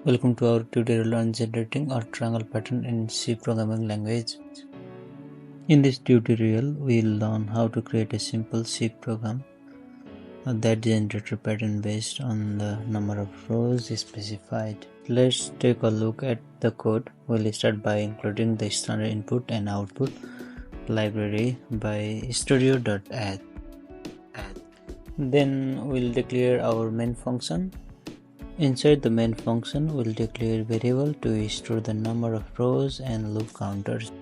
Welcome to our tutorial on generating a triangle pattern in C programming language. In this tutorial, we'll learn how to create a simple C program that generates a pattern based on the number of rows specified. Let's take a look at the code. We'll start by including the standard input and output library by studio.add. Then we'll declare our main function. Inside the main function, we'll declare variable to store the number of rows and loop counters.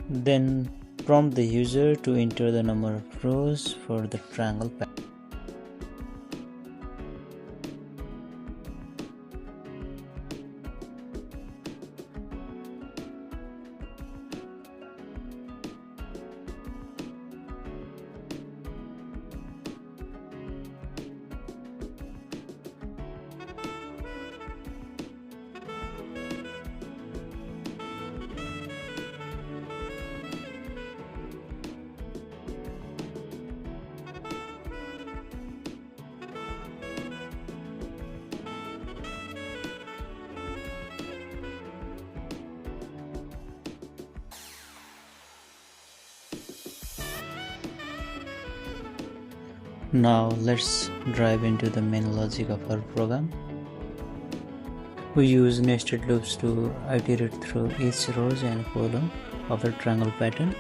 Then prompt the user to enter the number of rows for the triangle pattern. Now let's dive into the main logic of our program. We use nested loops to iterate through each rows and column of a triangle pattern.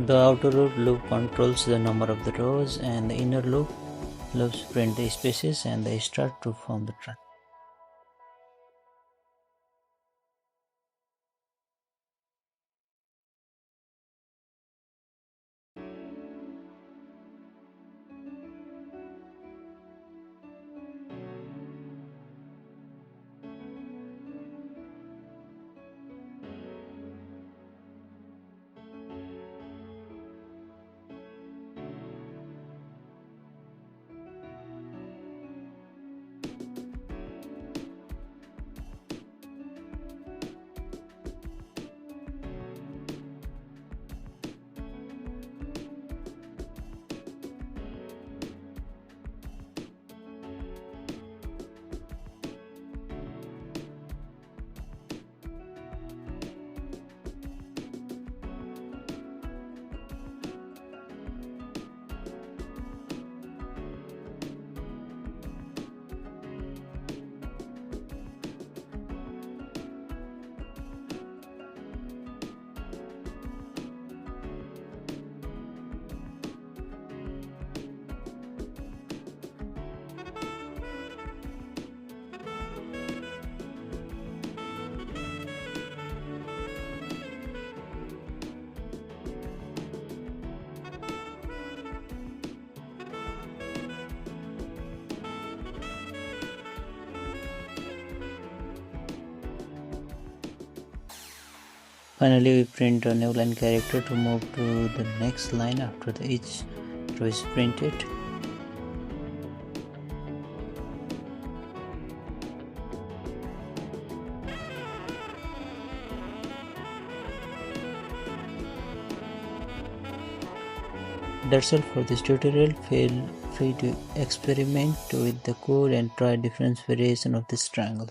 The outer loop controls the number of the rows, and the inner loops print the spaces and the start to form the triangle. Finally, we print a new line character to move to the next line after each row is printed. That's all for this tutorial. Feel free to experiment with the code and try different variations of this triangle.